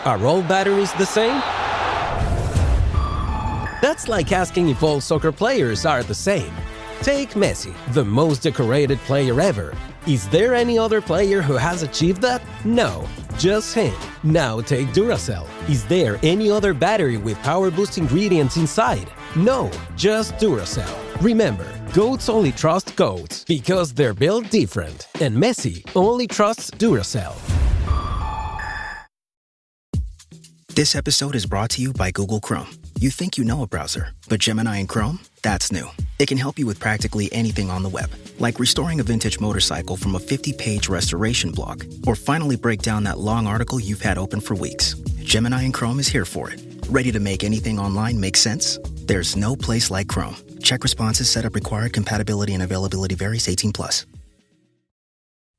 Are all batteries the same? That's like asking if all soccer players are the same. Take Messi, the most decorated player ever. Is there any other player who has achieved that? No, just him. Now take Duracell. Is there any other battery with power boost ingredients inside? No, just Duracell. Remember, goats only trust goats because they're built different. And Messi only trusts Duracell. This episode is brought to you by Google Chrome. You think you know a browser, but Gemini and Chrome? That's new. It can help you with practically anything on the web, like restoring a vintage motorcycle from a 50-page restoration blog, or finally break down that long article you've had open for weeks. Gemini and Chrome is here for it. Ready to make anything online make sense? There's no place like Chrome. Check responses, setup required, compatibility and availability varies, 18+.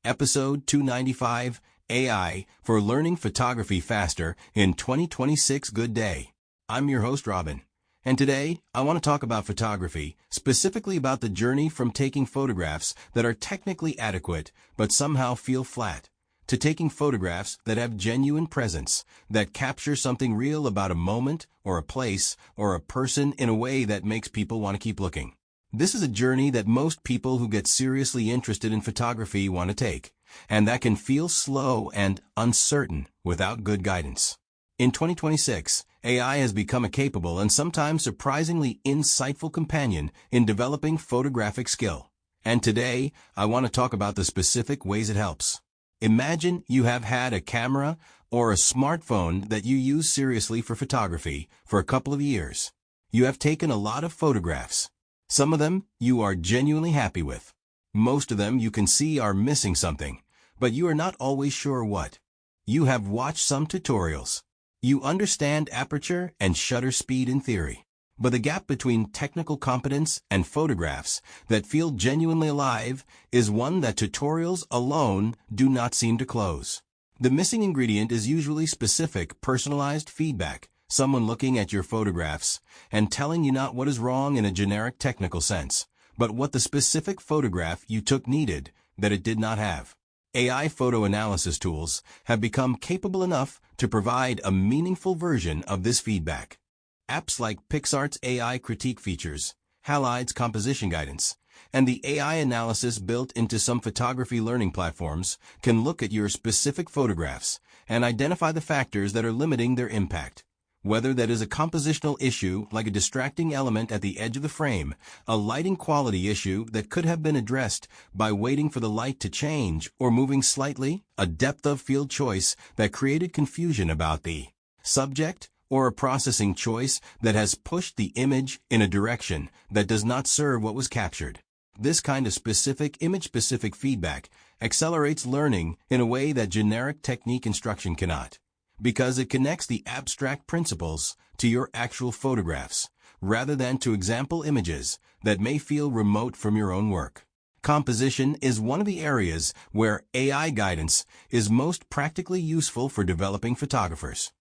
Episode 295, AI for Learning Photography Faster in 2026 Good Day. I'm your host, Robin, and today I want to talk about photography, specifically about the journey from taking photographs that are technically adequate but somehow feel flat, to taking photographs that have genuine presence, that capture something real about a moment or a place or a person in a way that makes people want to keep looking. This is a journey that most people who get seriously interested in photography want to take, and that can feel slow and uncertain without good guidance. In 2026, AI has become a capable and sometimes surprisingly insightful companion in developing photographic skill. And today, I want to talk about the specific ways it helps. Imagine you have had a camera or a smartphone that you use seriously for photography for a couple of years. You have taken a lot of photographs. Some of them you are genuinely happy with. Most of them you can see are missing something, but you are not always sure what. You have watched some tutorials. You understand aperture and shutter speed in theory, but the gap between technical competence and photographs that feel genuinely alive is one that tutorials alone do not seem to close. The missing ingredient is usually specific, personalized feedback, someone looking at your photographs and telling you not what is wrong in a generic technical sense, but what the specific photograph you took needed that it did not have. AI photo analysis tools have become capable enough to provide a meaningful version of this feedback. Apps like PixArt's AI critique features, Halide's composition guidance, and the AI analysis built into some photography learning platforms can look at your specific photographs and identify the factors that are limiting their impact. Whether that is a compositional issue like a distracting element at the edge of the frame, a lighting quality issue that could have been addressed by waiting for the light to change or moving slightly, a depth of field choice that created confusion about the subject, or a processing choice that has pushed the image in a direction that does not serve what was captured. This kind of specific, image-specific feedback accelerates learning in a way that generic technique instruction cannot, because it connects the abstract principles to your actual photographs, rather than to example images that may feel remote from your own work. Composition is one of the areas where AI guidance is most practically useful for developing photographers.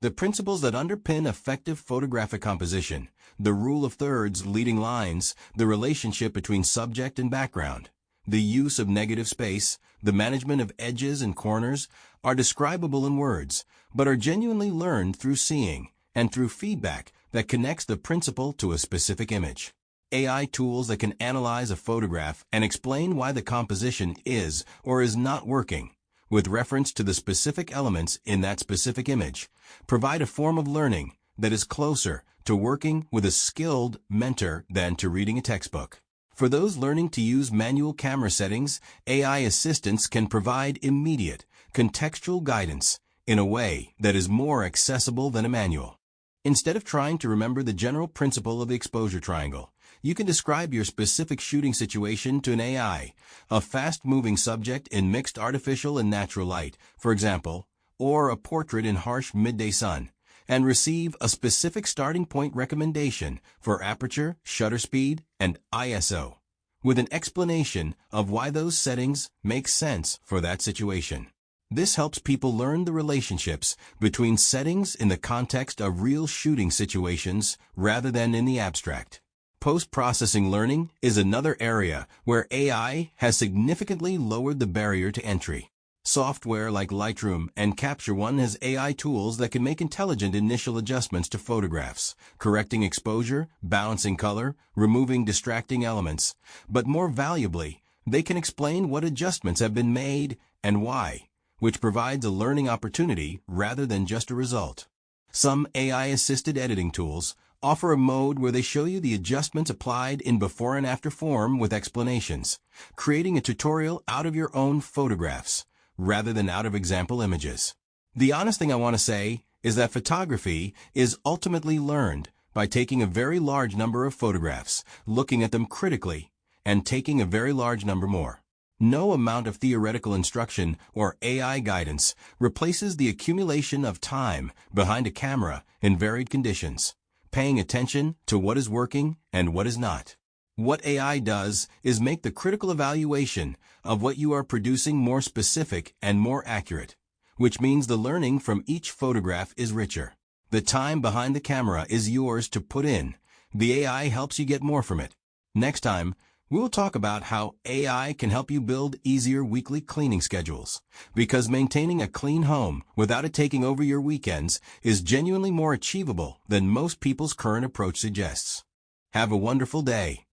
The principles that underpin effective photographic composition, the rule of thirds, leading lines, the relationship between subject and background, the use of negative space, the management of edges and corners, are describable in words, but are genuinely learned through seeing and through feedback that connects the principle to a specific image. AI tools that can analyze a photograph and explain why the composition is or is not working, with reference to the specific elements in that specific image, provide a form of learning that is closer to working with a skilled mentor than to reading a textbook. For those learning to use manual camera settings, AI assistants can provide immediate, contextual guidance in a way that is more accessible than a manual. Instead of trying to remember the general principle of the exposure triangle, you can describe your specific shooting situation to an AI, a fast-moving subject in mixed artificial and natural light, for example, or a portrait in harsh midday sun, and receive a specific starting point recommendation for aperture, shutter speed, and ISO, with an explanation of why those settings make sense for that situation. This helps people learn the relationships between settings in the context of real shooting situations rather than in the abstract. Post-processing learning is another area where AI has significantly lowered the barrier to entry. Software like Lightroom and Capture One has AI tools that can make intelligent initial adjustments to photographs, correcting exposure, balancing color, removing distracting elements. But more valuably, they can explain what adjustments have been made and why, which provides a learning opportunity rather than just a result. Some AI-assisted editing tools offer a mode where they show you the adjustments applied in before and after form with explanations, creating a tutorial out of your own photographs, rather than out of example images. The honest thing I want to say is that photography is ultimately learned by taking a very large number of photographs, looking at them critically, and taking a very large number more. No amount of theoretical instruction or AI guidance replaces the accumulation of time behind a camera in varied conditions, paying attention to what is working and what is not. What AI does is make the critical evaluation of what you are producing more specific and more accurate, which means the learning from each photograph is richer. The time behind the camera is yours to put in. The AI helps you get more from it. Next time, we'll talk about how AI can help you build easier weekly cleaning schedules, because maintaining a clean home without it taking over your weekends is genuinely more achievable than most people's current approach suggests. Have a wonderful day.